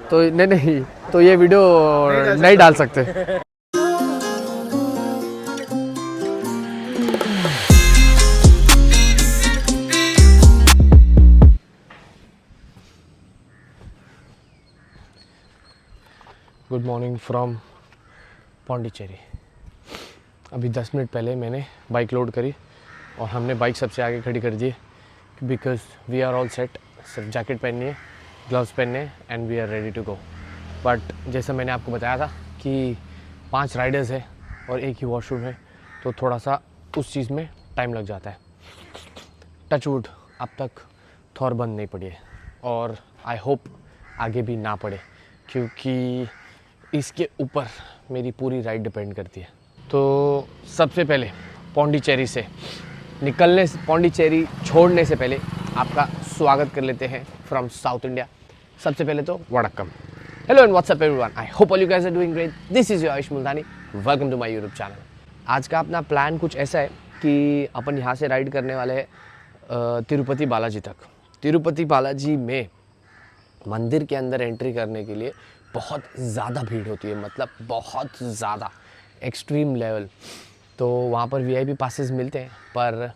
तो नहीं तो ये वीडियो नहीं डाल सकते। Good morning from Pondicherry. अभी 10 मिनट पहले मैंने बाइक लोड करी और हमने बाइक सबसे आगे खड़ी कर दी because we are all set. सिर्फ जैकेट पहननी है, ग्लव्स पहनने हैं and we are ready to go. But जैसा मैंने आपको बताया था कि 5 राइडर्स है और एक ही वॉशरूम है, तो थोड़ा सा उस चीज़ में टाइम लग जाता है। टच वुड अब तक थोर बंद नहीं पड़ी है और आई होप आगे भी ना पड़े, क्योंकि इसके ऊपर मेरी पूरी राइड डिपेंड करती है। तो सबसे पहले पौंडीचेरी से पौंडीचेरी छोड़ने से पहले आपका स्वागत कर लेते हैं फ्रॉम साउथ इंडिया। सबसे पहले तो वड़क्कम, hello and what's up everyone, I hope all you guys are doing great. This is your Ayush Multani, welcome to my YouTube channel. आज का अपना प्लान कुछ ऐसा है कि अपन यहाँ से राइड करने वाले हैं तिरुपति बालाजी तक। तिरुपति बालाजी में मंदिर के अंदर एंट्री करने के लिए बहुत ज़्यादा भीड़ होती है, मतलब बहुत ज़्यादा एक्सट्रीम लेवल। तो वहाँ पर वीआईपी पासेस मिलते हैं, पर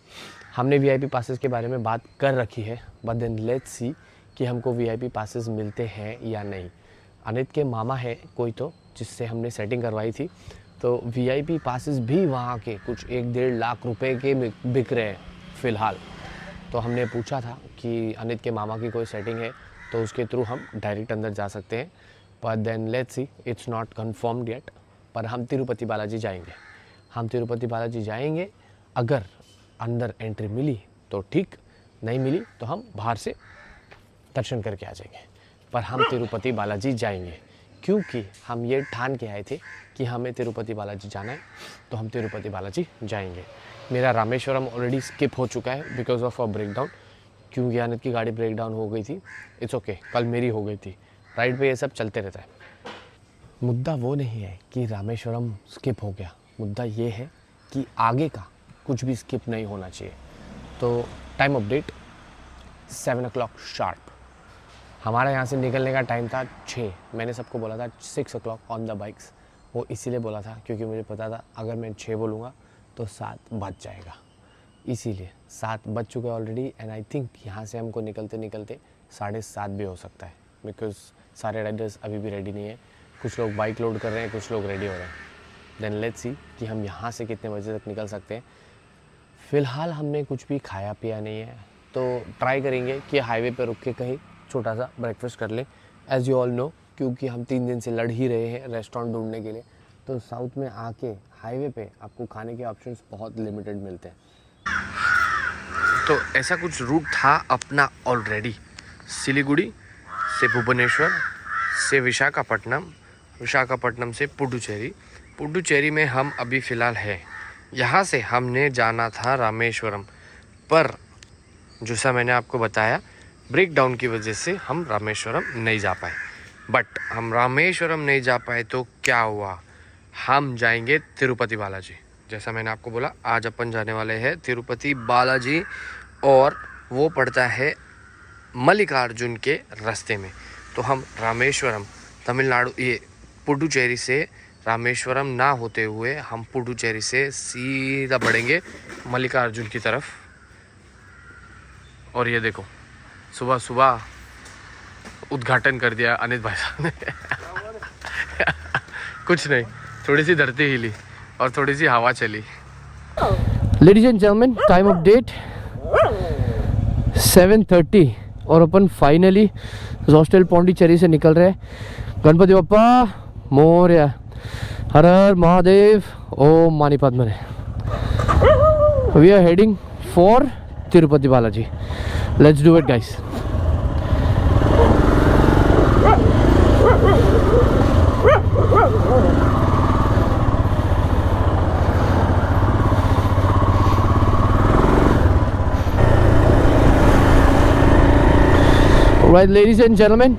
हमने वीआईपी पासेस के बारे में बात कर रखी है। बट देन लेट्स सी कि हमको वीआईपी पासेस मिलते हैं या नहीं। अनित के मामा है कोई तो जिससे हमने सेटिंग करवाई थी, तो वीआईपी पासेस भी वहाँ के कुछ 1-1.5 लाख रुपए के बिक रहे हैं फ़िलहाल। तो हमने पूछा था कि अनित के मामा की कोई सेटिंग है तो उसके थ्रू हम डायरेक्ट अंदर जा सकते हैं। पर then let's see, it's not confirmed yet. पर हम तिरुपति बालाजी जाएंगे। अगर अंदर एंट्री मिली तो ठीक, नहीं मिली तो हम बाहर से दर्शन करके आ जाएंगे। पर हम तिरुपति बालाजी जाएंगे, क्योंकि हम ये ठान के आए थे कि हमें तिरुपति बालाजी जाना है, तो हम तिरुपति बालाजी जाएंगे। मेरा रामेश्वरम ऑलरेडी स्किप हो चुका है बिकॉज ऑफ अ ब्रेकडाउन, क्योंकि अनित की गाड़ी ब्रेकडाउन हो गई थी। इट्स ओके, कल मेरी हो गई थी। राइड पे ये सब चलते रहता है। मुद्दा वो नहीं है कि रामेश्वरम स्किप हो गया, मुद्दा ये है कि आगे का कुछ भी स्किप नहीं होना चाहिए। तो टाइम अपडेट 7 o'clock शार्प। हमारा यहाँ से निकलने का टाइम था 6। मैंने सबको बोला था 6 o'clock ऑन द बाइक्स। वो इसीलिए बोला था क्योंकि मुझे पता था अगर मैं 6 बोलूँगा तो 7 बज जाएगा, इसीलिए 7 बज चुके ऑलरेडी। एंड आई थिंक यहाँ से हमको निकलते 7:30 भी हो सकता है, बिकॉज सारे राइडर्स अभी भी रेडी नहीं है। कुछ लोग बाइक लोड कर रहे हैं, कुछ लोग रेडी हो रहे हैं। देन लेट्स सी कि हम यहाँ से कितने बजे तक निकल सकते हैं। फ़िलहाल हमने कुछ भी खाया पिया नहीं है, तो ट्राई करेंगे कि हाईवे पर रुक के कहीं छोटा सा ब्रेकफास्ट कर लें। एज़ यू ऑल नो, क्योंकि हम 3 दिन से लड़ ही रहे हैं रेस्टोरेंट ढूंढने के लिए, तो साउथ में आके हाईवे पे आपको खाने के ऑप्शंस बहुत लिमिटेड मिलते हैं। तो ऐसा कुछ रूट था अपना ऑलरेडी, सिलीगुड़ी से भुवनेश्वर से विशाखापट्टनम से पुडुचेरी में हम अभी फ़िलहाल है। यहाँ से हमने जाना था रामेश्वरम, पर जैसा मैंने आपको बताया ब्रेकडाउन की वजह से हम रामेश्वरम नहीं जा पाए। बट हम रामेश्वरम नहीं जा पाए तो क्या हुआ, हम जाएंगे तिरुपति बालाजी। जैसा मैंने आपको बोला, आज अपन जाने वाले हैं तिरुपति बालाजी, और वो पड़ता है मल्लिकार्जुन के रास्ते में। तो हम रामेश्वरम तमिलनाडु, ये पुडुचेरी से रामेश्वरम ना होते हुए हम पुडुचेरी से सीधा बढ़ेंगे मल्लिकार्जुन की तरफ। और ये देखो, सुबह सुबह उद्घाटन कर दिया अनित भाई साहब ने। कुछ नहीं, थोड़ी सी धरती हिली और थोड़ी सी हवा चली। Ladies and gentleman, time update 7:30 और अपन फाइनली हॉस्टल पौंडीचेरी से निकल रहे हैं। गणपति बप्पा मोरया, हर हर महादेव, ओम मानी पद्मने। We are heading for Tirupati Balaji. Let's do it guys. Right ladies and gentleman,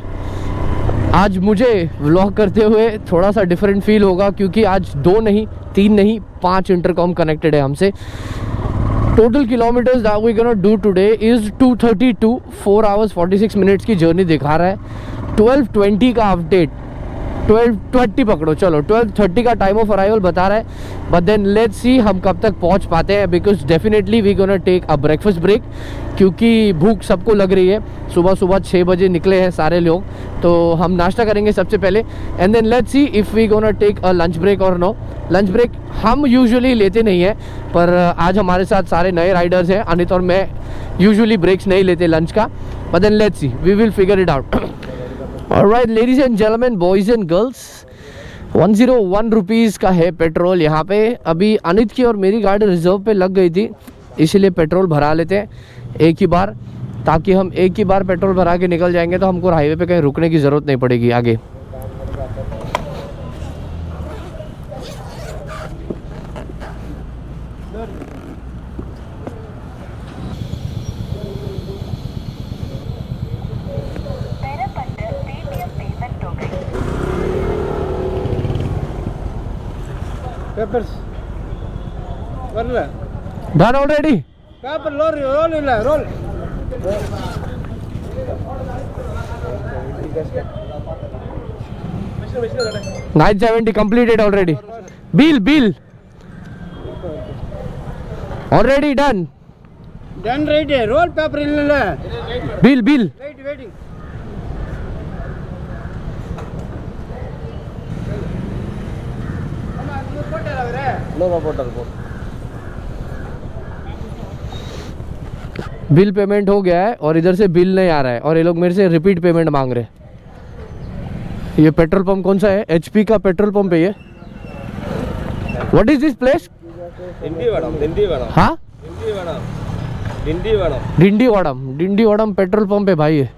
आज मुझे व्लॉग करते हुए थोड़ा सा डिफरेंट फील होगा, क्योंकि आज 2 नहीं 3 नहीं 5 इंटरकॉम कनेक्टेड है हमसे। Total kilometres that we gonna do today is 232, 4 hours 46 minutes की जर्नी दिखा रहा है। 12:20 का अपडेट, 12:20 पकड़ो, चलो 12:30 का टाइम ऑफ अराइवल बता रहा है। बट देन लेट्स सी हम कब तक पहुंच पाते हैं, because definitely we gonna take a breakfast break, क्योंकि भूख सबको लग रही है। सुबह सुबह 6 बजे निकले हैं सारे लोग, तो हम नाश्ता करेंगे सबसे पहले, and then let's see if we gonna take a lunch break और नो। लंच ब्रेक हम यूजुअली लेते नहीं हैं, पर आज हमारे साथ सारे नए राइडर्स हैं, अनित और मैं यूजुअली ब्रेक्स नहीं लेते लंच का। But then let's see, we will figure it out. Alright ladies and gentleman, boys and girls, 101 rupees का है पेट्रोल यहाँ पे। अभी अनित की और मेरी गाड़ी रिजर्व पे लग गई थी, इसीलिए पेट्रोल भरा लेते हैं एक ही बार, ताकि हम एक ही बार पेट्रोल भरा के निकल जाएंगे तो हमको हाईवे पे कहीं रुकने की ज़रूरत नहीं पड़ेगी आगे। पेपर्स வரல Done already? பேப்பர் ரோல் இல்ல roll 970 completed already. Bill already done. Done right roll paper இல்ல Bill வெயிட்டிங் बिल पेमेंट हो गया है और इधर से बिल नहीं आ रहा है, और ये लोग मेरे से रिपीट पेमेंट मांग रहे हैं। ये पेट्रोल पंप कौन सा है? HP का पेट्रोल पंप है ये। What is this place? Tindivanam हाँ, डिंडीवड़म पेट्रोल पंप है भाई।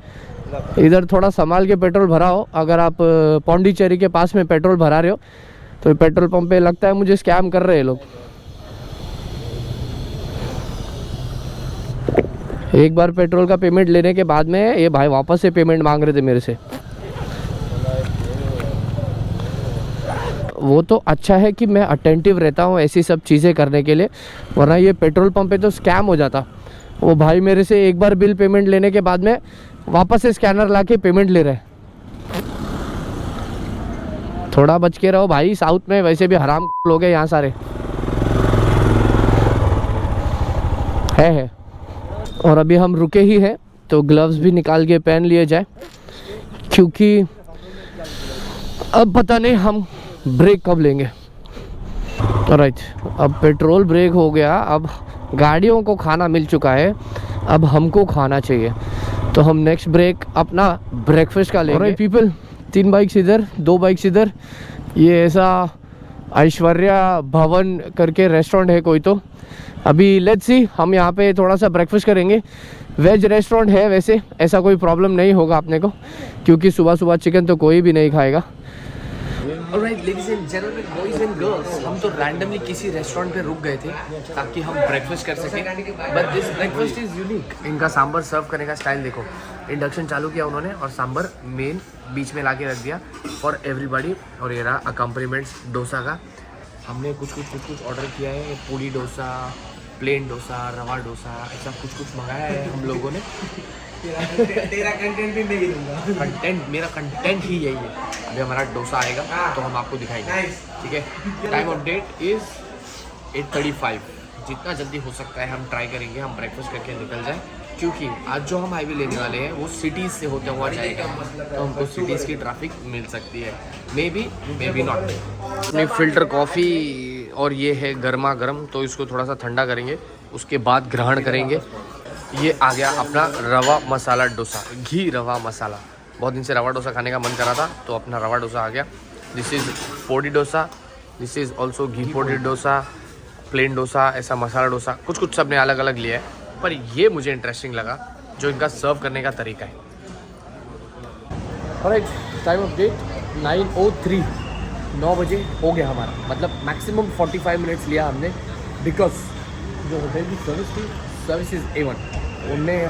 इधर थोड़ा संभाल के पेट्रोल भराओ, अगर आप पौंडीचेरी के पास में पेट्रोल भरा रहे हो तो पेट्रोल पंप पे लगता है मुझे स्कैम कर रहे हैं लोग। एक बार पेट्रोल का पेमेंट लेने के बाद में ये भाई वापस से पेमेंट मांग रहे थे मेरे से। वो तो अच्छा है कि मैं अटेंटिव रहता हूँ ऐसी सब चीज़ें करने के लिए, वरना ये पेट्रोल पंप पे तो स्कैम हो जाता। वो भाई मेरे से एक बार बिल पेमेंट लेने के बाद में वापस से स्कैनर ला के पेमेंट ले रहे हैं। थोड़ा बच के रहो भाई, साउथ में वैसे भी हराम लोग हैं यहाँ सारे है। और अभी हम रुके ही हैं तो ग्लव्स भी निकाल के पहन लिए जाए, क्योंकि अब पता नहीं हम ब्रेक कब लेंगे। राइट, अब पेट्रोल ब्रेक हो गया, अब गाड़ियों को खाना मिल चुका है, अब हमको खाना चाहिए। तो हम नेक्स्ट ब्रेक अपना ब्रेकफास्ट का लेंगे। राइट पीपल, 3 बाइक्स इधर 2 बाइक्स इधर। ये ऐसा ऐश्वर्या भवन करके रेस्टोरेंट है कोई, तो अभी लेट्स सी हम यहाँ पे थोड़ा सा ब्रेकफास्ट करेंगे। वेज रेस्टोरेंट है वैसे, ऐसा कोई प्रॉब्लम नहीं होगा अपने को, क्योंकि सुबह सुबह चिकन तो कोई भी नहीं खाएगा। Alright ladies and gentleman, boys and girls, हम तो रैंडमली किसी रेस्टोरेंट पे रुक गए थे ताकि हम ब्रेकफास्ट कर सकें, but this breakfast is unique. इनका सांभर सर्व करने का स्टाइल देखो, इंडक्शन चालू किया उन्होंने और सांभर मेन बीच में ला के रख दिया फॉर एवरीबॉडी। और ये रहा अकम्पनीमेंट्स डोसा का। हमने कुछ ऑर्डर किया है, पूड़ी डोसा, प्लेन डोसा, रवा डोसा, ऐसा कुछ मंगाया है हम लोगों ने। तेरा कंटेंट भी नहीं दूंगा। कंटेंट, मेरा कंटेंट ही यही है। अभी हमारा डोसा आएगा तो हम आपको दिखाएंगे, ठीक है। Time of that is 8:35। जितना जल्दी हो सकता है हम ट्राई करेंगे हम ब्रेकफास्ट करके निकल जाए, क्योंकि आज जो हम हाईवे लेने वाले हैं वो सिटीज़ से होते हुआ जाएगा, तो हमको सिटीज़ की ट्रैफिक मिल सकती है। May be not. अपनी फ़िल्टर कॉफ़ी और ये है गर्मा गर्म, तो इसको थोड़ा सा ठंडा करेंगे, उसके बाद ग्रहण करेंगे। ये आ गया अपना रवा मसाला डोसा, घी रवा मसाला। बहुत दिन से रवा डोसा खाने का मन करा था, तो अपना रवा डोसा आ गया। This is podi dosa, this is also ghee podi dosa, plain dosa, ऐसा मसाला डोसा, कुछ सब ने अलग अलग लिया है, पर ये मुझे इंटरेस्टिंग लगा जो इनका सर्व करने का तरीका है। ऑलराइट, टाइम ऑफ डेट 9:03, 9 बजे हो गया हमारा, मतलब मैक्सिमम 45 मिनट्स लिया हमने, बिकॉज जो होटल की सर्विस इज़ A1।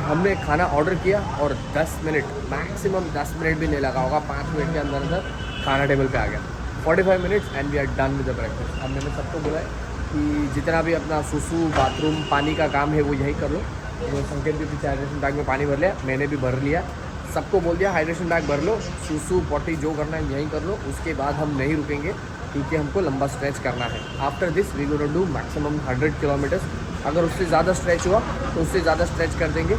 हमने खाना ऑर्डर किया और 10 मिनट, मैक्सिमम 10 मिनट भी नहीं लगा होगा, 5 मिनट के अंदर खाना टेबल पे आ गया। 45 minutes and we are done with the breakfast. अब मैंने सबको बोला है कि जितना भी अपना सुसु, बाथरूम, पानी का काम है वो यही कर लो। वो संकेत भी पीछे हाइड्रेशन टैंक में पानी भर लिया, मैंने भी भर लिया। सबको बोल दिया हाइड्रेशन बैग भर लो, सूसू पॉटी जो करना है यहीं कर लो, उसके बाद हम नहीं रुकेंगे क्योंकि हमको लंबा स्ट्रेच करना है। After this we gonna do maximum 100 kilometres. अगर उससे ज़्यादा स्ट्रेच हुआ तो उससे ज़्यादा स्ट्रेच कर देंगे।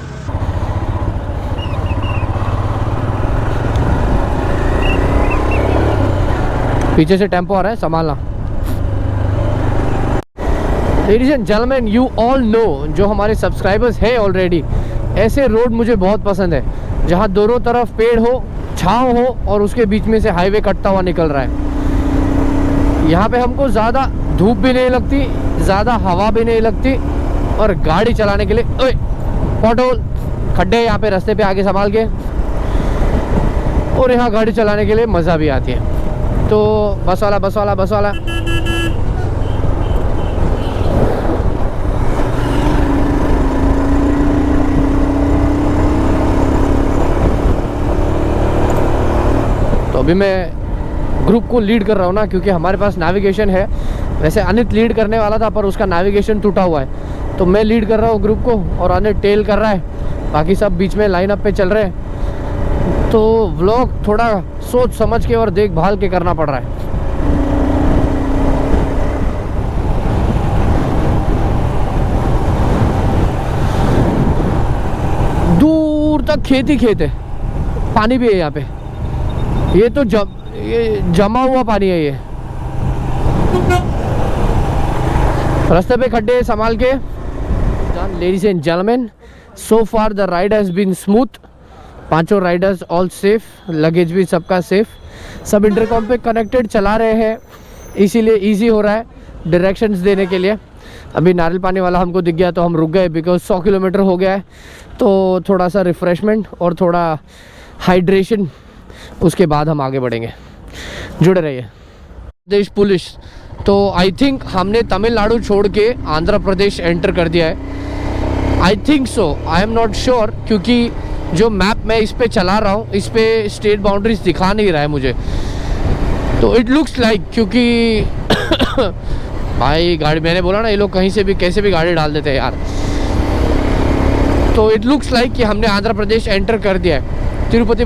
पीछे से टेम्पो आ रहा है, संभालना। Ladies and gentleman, you all know, जो हमारे सब्सक्राइबर्स हैं ऑलरेडी, ऐसे रोड मुझे बहुत पसंद है जहाँ दोनों तरफ पेड़ हो, छाँव हो और उसके बीच में से हाईवे कटता हुआ निकल रहा है। यहाँ पे हमको ज़्यादा धूप भी नहीं लगती, ज़्यादा हवा भी नहीं लगती और गाड़ी चलाने के लिए ओए पॉटहोल खड्डे यहाँ पे रास्ते पे आगे संभाल के, और यहाँ गाड़ी चलाने के लिए मज़ा भी आती है। तो बस वाला बस वाला बस वाला तो अभी मैं ग्रुप को लीड कर रहा हूँ ना, क्योंकि हमारे पास नेविगेशन है। वैसे अनित लीड करने वाला था पर उसका नेविगेशन टूटा हुआ है, तो मैं लीड कर रहा हूँ ग्रुप को और अनित टेल कर रहा है, बाकी सब बीच में लाइन अप पे चल रहे हैं। तो व्लॉग थोड़ा सोच समझ के और देखभाल के करना पड़ रहा है। दूर तक खेत ही खेत है, पानी भी है यहाँ पे। ये तो ये जमा हुआ पानी है। ये रास्ते पे खड्डे संभाल के। Ladies and gentleman, so far the ride has been smooth. पांचों राइडर्स ऑल सेफ, लगेज भी सबका सेफ, सब इंटरकॉम पे कनेक्टेड चला रहे हैं, इसीलिए इजी हो रहा है डायरेक्शंस देने के लिए। अभी नारियल पानी वाला हमको दिख गया तो हम रुक गए, बिकॉज 100 किलोमीटर हो गया है, तो थोड़ा सा रिफ़्रेशमेंट और थोड़ा हाइड्रेशन, उसके बाद हम आगे बढ़ेंगे। जुड़े रहिए। देश पुलिस, तो आई थिंक हमने तमिलनाडु छोड़ के आंध्र प्रदेश एंटर कर दिया है। I think so, I am not sure, क्योंकि जो मैप मैं इस पे चला रहा हूँ इस पे स्टेट बाउंड्रीज दिखा नहीं रहा है मुझे। तो इट लुक्स लाइक, क्योंकि भाई गाड़ी, मैंने बोला ना ये लोग कहीं से भी कैसे भी गाड़ी डाल देते हैं यार। तो इट लुक्स लाइक कि हमने आंध्र प्रदेश एंटर कर दिया है। Tirupati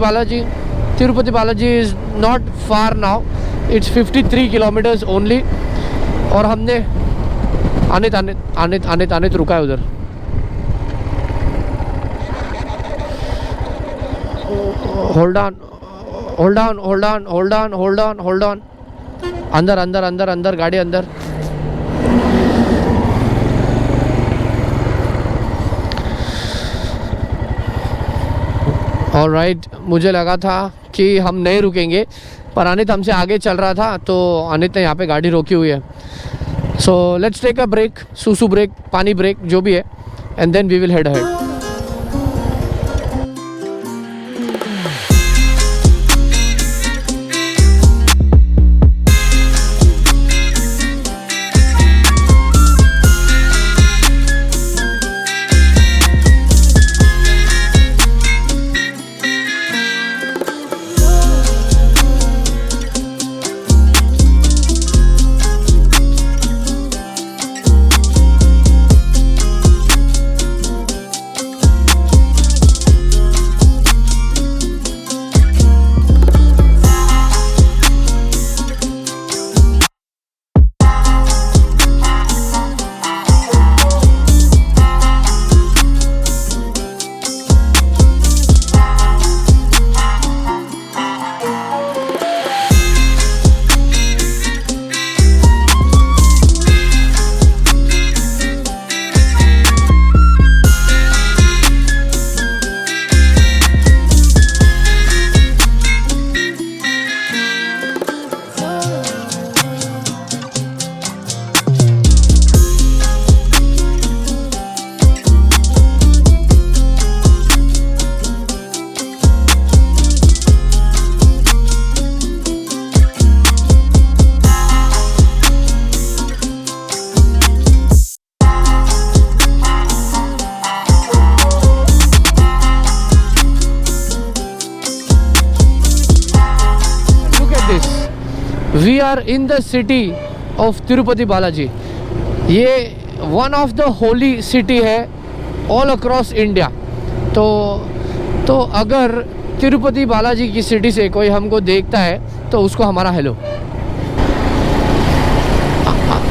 Balaji is not far now, it's 53 kilometres only. और हमने आने रुका है उधर। Hold on. अंदर गाड़ी अंदर। ऑलराइट, मुझे लगा था कि हम नहीं रुकेंगे, पर अनित हमसे आगे चल रहा था तो अनित ने यहाँ पे गाड़ी रोकी हुई है। So let's take a break, सूसू ब्रेक, पानी ब्रेक, जो भी है, and then we will head ahead. We are in the city of Tirupati Balaji. ये one of the holy city है ऑल अक्रॉस इंडिया। तो अगर तिरुपति बालाजी की सिटी से कोई हमको देखता है तो उसको हमारा हेलो।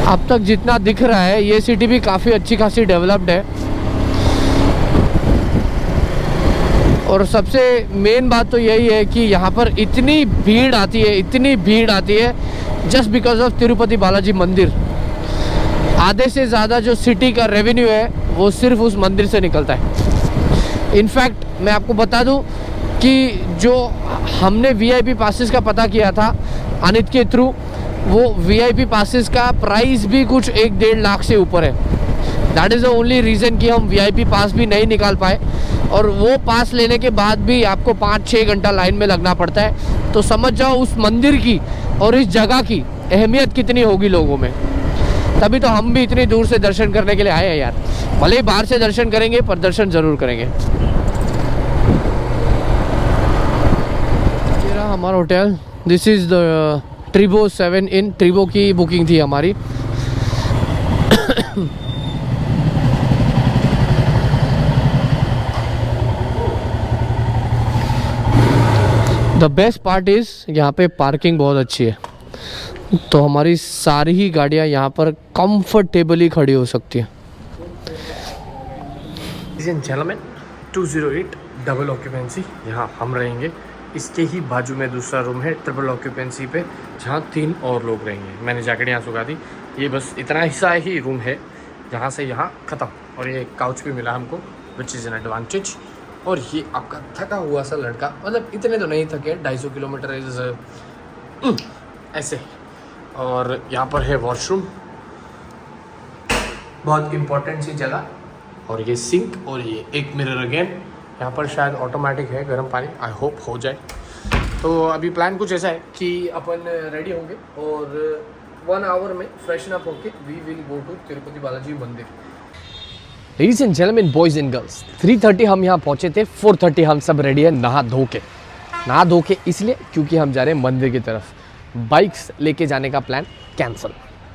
अब तक जितना दिख रहा है ये सिटी भी काफ़ी अच्छी खासी डेवलप्ड है। और सबसे मेन बात तो यही है कि यहाँ पर इतनी भीड़ आती है just because of Tirupati Balaji मंदिर। आधे से ज़्यादा जो सिटी का रेवेन्यू है वो सिर्फ उस मंदिर से निकलता है। इनफैक्ट मैं आपको बता दूं कि जो हमने वीआईपी पासेस का पता किया था अनित के थ्रू, वो वीआईपी पासेस का प्राइस भी कुछ 1-1.5 लाख से ऊपर है। That is the only reason कि हम वीआईपी पास भी नहीं निकाल पाए, और वो पास लेने के बाद भी आपको 5-6 घंटा लाइन में लगना पड़ता है। तो समझ जाओ उस मंदिर की और इस जगह की अहमियत कितनी होगी लोगों में। तभी तो हम भी इतनी दूर से दर्शन करने के लिए आए हैं यार। भले ही बाहर से दर्शन करेंगे पर दर्शन ज़रूर करेंगे। ये रहा हमारा होटल। दिस इज़ द ट्रिबो 7 इन। ट्रिबो की बुकिंग थी हमारी। द बेस्ट पार्ट इज़ यहाँ पे पार्किंग बहुत अच्छी है, तो हमारी सारी ही गाड़ियाँ यहाँ पर कंफर्टेबली खड़ी हो सकती हैं। Gentlemen, 208 डबल ऑक्यूपेंसी यहाँ हम रहेंगे। इसके ही बाजू में दूसरा रूम है ट्रिपल ऑक्यूपेंसी पे, जहाँ 3 और लोग रहेंगे। मैंने जैकेट यहाँ सुखा दी। ये बस इतना हिस्सा ही रूम है, जहाँ से यहाँ ख़त्म। और ये काउच भी मिला हमको, विच इज़ एन एडवांटेज। और ये आपका थका हुआ सा लड़का, मतलब इतने तो नहीं थके, 250 किलोमीटर इज ऐसे। और यहाँ पर है वॉशरूम, बहुत इम्पोर्टेंट सी जगह। और ये सिंक और ये एक मिरर अगेन। यहाँ पर शायद ऑटोमेटिक है गर्म पानी, आई होप हो जाए। तो अभी प्लान कुछ ऐसा है कि अपन रेडी होंगे और 1 आवर में फ्रेशन अप होके we will go to Tirupati Balaji मंदिर। Ladies and gentleman, boys and girls, 3:30 हम यहाँ पहुँचे थे। 4:30 हम सब रेडी है नहा धो के इसलिए क्योंकि हम जा रहे हैं मंदिर की तरफ। बाइक्स लेके जाने का प्लान कैंसिल,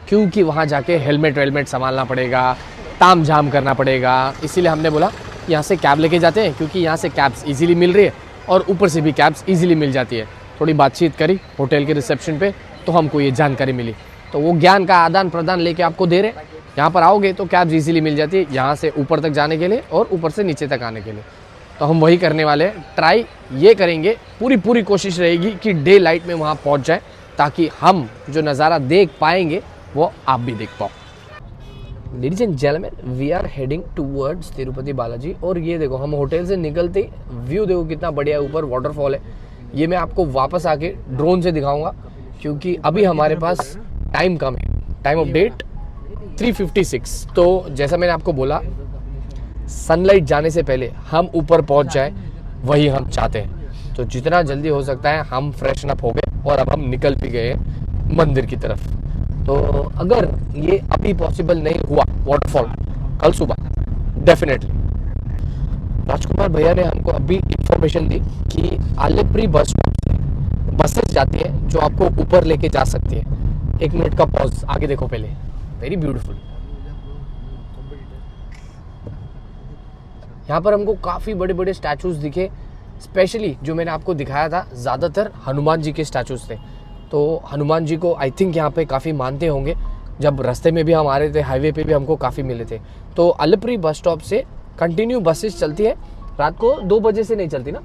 क्योंकि वहाँ जाके हेलमेट वेलमेट संभालना पड़ेगा, ताम झाम करना पड़ेगा। इसीलिए हमने बोला यहाँ से कैब लेके जाते हैं, क्योंकि यहाँ से कैब्स इजीली मिल रही है और ऊपर से भी कैब्स इजीली मिल जाती है। थोड़ी बातचीत करी होटल के रिसेप्शन पे, तो हमको ये जानकारी मिली। तो वो ज्ञान का आदान प्रदान लेके आपको दे रहे। यहाँ पर आओगे तो कैब्स इजीली मिल जाती है, यहाँ से ऊपर तक जाने के लिए और ऊपर से नीचे तक आने के लिए। तो हम वही करने वाले हैं। ट्राई ये करेंगे, पूरी कोशिश रहेगी कि डे लाइट में वहाँ पहुँच जाए, ताकि हम जो नज़ारा देख पाएंगे वो आप भी देख पाओ। Ladies and gentleman, we are heading towards Tirupati Balaji. और ये देखो, हम होटल से निकलते व्यू देखो कितना बढ़िया है, ऊपर वाटरफॉल है। ये मैं आपको वापस आके ड्रोन से दिखाऊंगा, क्योंकि अभी हमारे पास टाइम कम है। Time of date 3:56। तो जैसा मैंने आपको बोला, सनलाइट जाने से पहले हम ऊपर पहुंच जाए, वही हम चाहते हैं। तो जितना जल्दी हो सकता है हम फ्रेशन अप हो गए और अब हम निकल भी गए मंदिर की तरफ। तो अगर ये अभी पॉसिबल नहीं हुआ वाटरफॉल, कल सुबह डेफिनेटली। राजकुमार भैया ने हमको अभी इंफॉर्मेशन दी कि आलेप्री बस स्टॉप से बसेस जाती है जो आपको ऊपर लेके जा सकती है। 1 मिनट का पॉज, आगे देखो पहले, वेरी ब्यूटीफुल। यहाँ पर हमको काफ़ी बड़े बड़े स्टैचूज दिखे, स्पेशली जो मैंने आपको दिखाया था ज़्यादातर हनुमान जी के स्टैचूज थे। तो हनुमान जी को आई थिंक यहाँ पे काफ़ी मानते होंगे। जब रास्ते में भी हम आ रहे थे, हाईवे पे भी हमको काफ़ी मिले थे। तो आलेप्री बस स्टॉप से कंटिन्यू बसेस चलती है। रात को 2 बजे से नहीं चलती ना,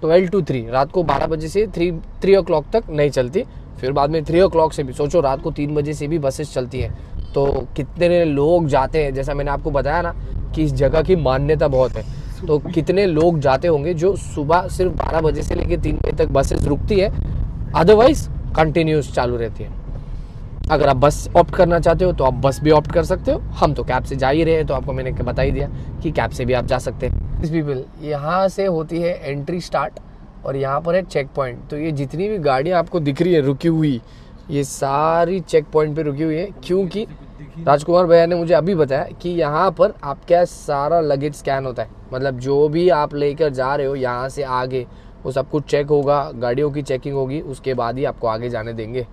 12 to 3, रात को 12 बजे से 3 o'clock तक नहीं चलती। फिर बाद में 3 o'clock से भी, सोचो रात को 3 बजे से भी बसेस चलती हैं। तो कितने लोग जाते हैं, जैसा मैंने आपको बताया ना कि इस जगह की मान्यता बहुत है। तो कितने लोग जाते होंगे जो सुबह सिर्फ 12 बजे से लेकर 3 बजे तक बसेस रुकती है, अदरवाइज कंटिन्यूस चालू रहती है। अगर आप बस ऑप्ट करना चाहते हो तो आप बस भी ऑप्ट कर सकते हो। हम तो कैब से जा ही रहे हैं, तो आपको मैंने बता ही दिया कि कैब से भी आप जा सकते हैं। इस पीपल, यहाँ से होती है एंट्री स्टार्ट और यहाँ पर है चेक पॉइंट। तो ये जितनी भी गाड़ियाँ आपको दिख रही है रुकी हुई, ये सारी चेक पॉइंट पे रुकी हुई है, क्योंकि राजकुमार भैया ने मुझे अभी बताया कि यहाँ पर आपका सारा लगेज स्कैन होता है। मतलब जो भी आप लेकर जा रहे हो यहाँ से आगे, वो सब कुछ चेक होगा, गाड़ियों की चेकिंग होगी, उसके बाद ही आपको आगे जाने देंगे।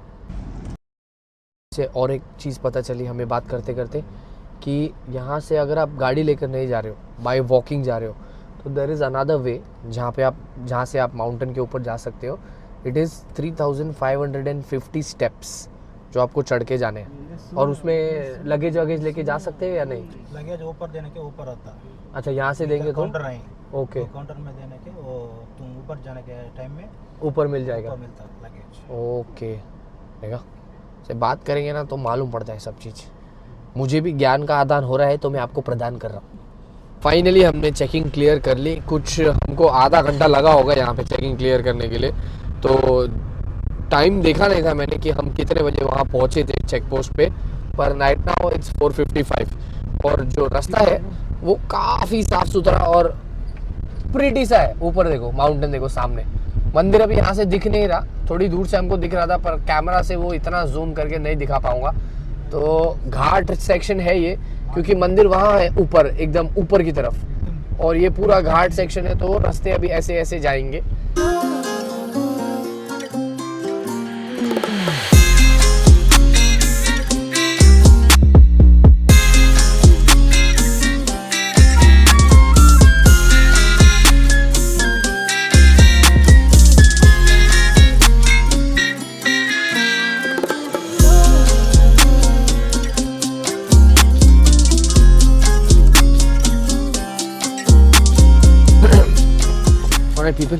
से और एक चीज़ पता चली हमें बात करते करते कि यहाँ से अगर आप गाड़ी लेकर नहीं जा रहे हो, बाय वॉकिंग जा रहे हो, तो देयर इज़ अनदर वे जहाँ से आप माउंटेन के ऊपर जा सकते हो. इट इज़ 3550 स्टेप्स जो आपको चढ़ के जाने हैं. और उसमें लगेज वगेज लेके जा सकते हैं या नहीं? लगेज ऊपर देने के ऊपर आता है. अच्छा, यहाँ से देंगे तो काउंटर है. ओके, काउंटर में देने के वो तुम ऊपर जाने के टाइम में ऊपर मिल जाएगा. ऊपर मिलता है लगेज. ओके, देखा से बात करेंगे ना तो मालूम पड़ता है सब चीज़. मुझे भी ज्ञान का आदान हो रहा है तो मैं आपको प्रदान कर रहा हूँ. फाइनली हमने चेकिंग क्लियर कर ली. कुछ हमको आधा घंटा लगा होगा यहाँ पे चेकिंग क्लियर करने के लिए. तो टाइम देखा नहीं था मैंने कि हम कितने बजे वहाँ पहुँचे थे चेक पोस्ट पे, पर नाइट नाउ इट्स 4:55. और जो रास्ता है वो काफ़ी साफ़ सुथरा और प्रीटी सा है. ऊपर देखो, माउंटेन देखो, सामने मंदिर अभी यहाँ से दिख नहीं रहा, थोड़ी दूर से हमको दिख रहा था, पर कैमरा से वो इतना जूम करके नहीं दिखा पाऊंगा. तो घाट सेक्शन है ये, क्योंकि मंदिर वहाँ है ऊपर, एकदम ऊपर की तरफ, और ये पूरा घाट सेक्शन है. तो रास्ते अभी ऐसे ऐसे जाएंगे. पीपल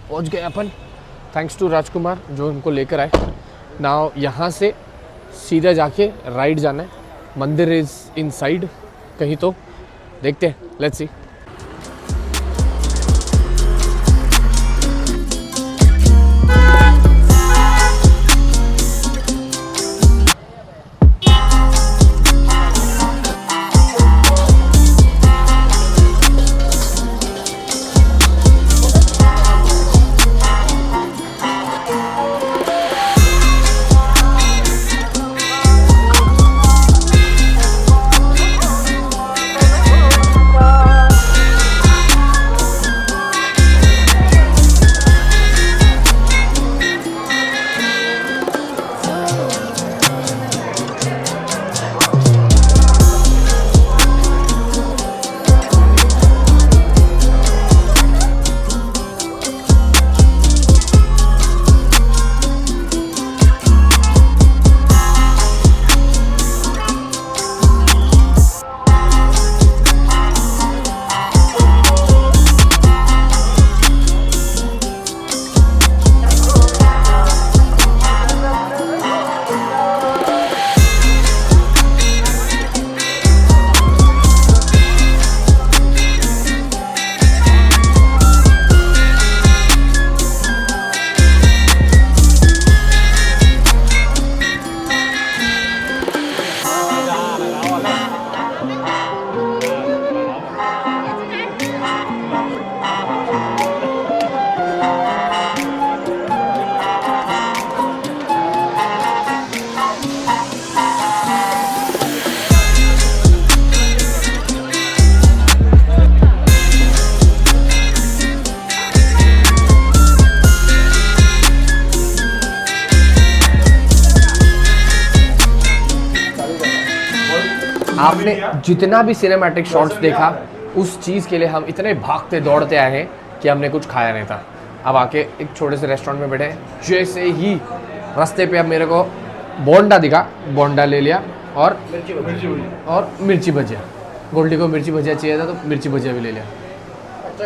पहुंच गए अपन, थैंक्स टू राजकुमार जो हमको लेकर आए. नाउ यहाँ से सीधा जाके राइट जाना है. मंदिर इज इनसाइड कहीं, तो देखते हैं, लेट्स सी. आपने जितना भी सिनेमैटिक शॉट्स देखा, उस चीज़ के लिए हम इतने भागते दौड़ते आए हैं कि हमने कुछ खाया नहीं था. अब आके एक छोटे से रेस्टोरेंट में बैठे. जैसे ही रास्ते पे अब मेरे को बोंडा दिखा, बोंडा ले लिया और मिर्ची भजिया. गोल्डी को मिर्ची भजिया चाहिए था तो मिर्ची भजिया भी ले लिया.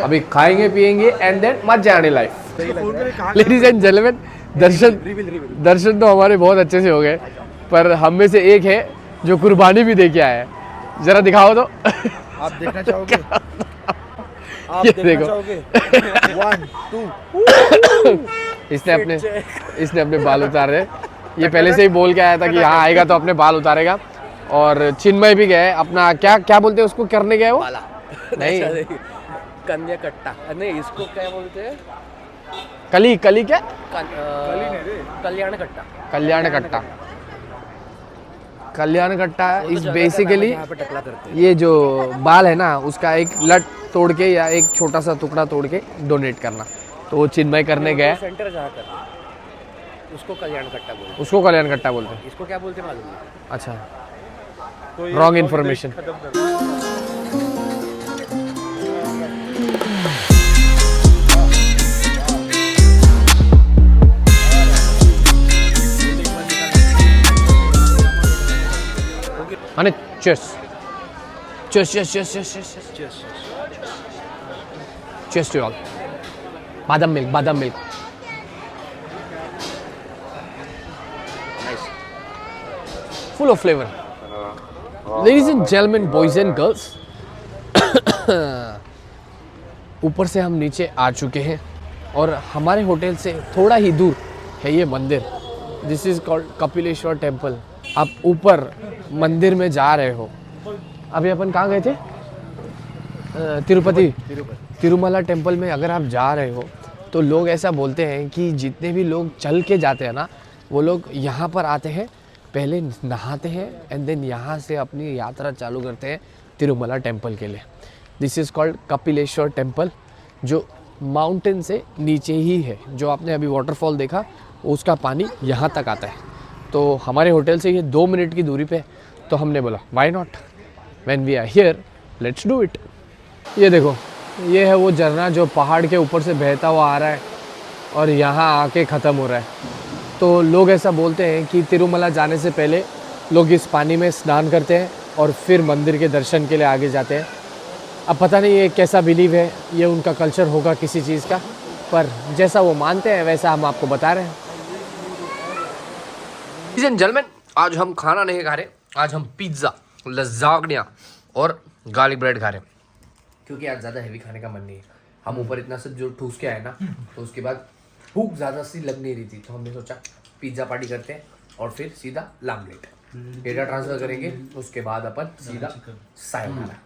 अभी खाएंगे पिएंगे एंड देन मजा आने लाइफ. लेडीज एंड जेंटलमैन, दर्शन तो हमारे बहुत अच्छे से हो गए, पर हम में से एक है जो कुर्बानी भी दे के आया है. जरा दिखाओ तो. आप देखना चाहोगे? आप ये देखना देखो. चाहोगे? 1 2 इसने अपने बाल उतारे. ये पहले से ही बोल के आया था कि यहाँ आएगा तो अपने बाल उतारेगा. और चिन्मय भी गए अपना, क्या बोलते हैं उसको करने गए वो? नहीं, कन्या कट्टा नहीं, इसको क्या बोलते हैं? कली क्या? कल्याण कट्टा. कल्याण कट्टा इज बेसिकली यहाँ पे टकला करते हैं. ये जो बाल है ना, उसका एक लट तोड़ के या एक छोटा सा टुकड़ा तोड़ के डोनेट करना. तो वो चिन्मय करने गए. सेंटर जहाँ करते हैं उसको कल्याण कट्टा बोलते हैं. उसको कल्याण कट्टा बोलते हैं. इसको क्या बोलते हैं मालूम नहीं. अच्छा, रॉन्ग इन्फॉर्मेशन. અને cheers. Cheers, cheers, cheers, cheers, cheers, cheers. Cheers. Cheers to you all. Badam milk, badam milk. Nice. Full of flavor. Ladies and gentlemen, boys and girls, ऊपर से हम नीचे आ चुके हैं और हमारे होटल से थोड़ा ही दूर है ये मंदिर. This is called Kapileshwar temple. आप ऊपर मंदिर में जा रहे हो. अभी अपन कहाँ गए थे? तिरुपति. तिरुमला टेम्पल में अगर आप जा रहे हो तो लोग ऐसा बोलते हैं कि जितने भी लोग चल के जाते हैं ना, वो लोग यहाँ पर आते हैं, पहले नहाते हैं एंड देन यहाँ से अपनी यात्रा चालू करते हैं तिरुमला टेम्पल के लिए. This is called Kapileshwar temple, जो माउंटेन से नीचे ही है. जो आपने अभी वाटरफॉल देखा, उसका पानी यहाँ तक आता है. तो हमारे होटल से ये 2 मिनट की दूरी पे है. तो हमने बोला why not, when we are here let's do it. ये देखो, ये है वो झरना जो पहाड़ के ऊपर से बहता हुआ आ रहा है और यहाँ आके ख़त्म हो रहा है. तो लोग ऐसा बोलते हैं कि तिरुमला जाने से पहले लोग इस पानी में स्नान करते हैं और फिर मंदिर के दर्शन के लिए आगे जाते हैं. अब पता नहीं ये कैसा बिलीव है, ये उनका कल्चर होगा किसी चीज़ का, पर जैसा वो मानते हैं वैसा हम आपको बता रहे हैं. Ladies and gentlemen, आज हम खाना नहीं खा रहे, आज हम पिज्ज़ा, लज़ाग्निया और गार्लिक ब्रेड खा रहे हैं, क्योंकि आज ज़्यादा हैवी खाने का मन नहीं है. हम ऊपर इतना सब जो ठूस के आए ना, तो उसके बाद भूख ज़्यादा सी लग नहीं रही थी, तो हमने सोचा पिज़्ज़ा पार्टी करते हैं और फिर सीधा लामलेट डेटा ट्रांसफ़र करेंगे. उसके बाद अपन सीधा सायोनारा.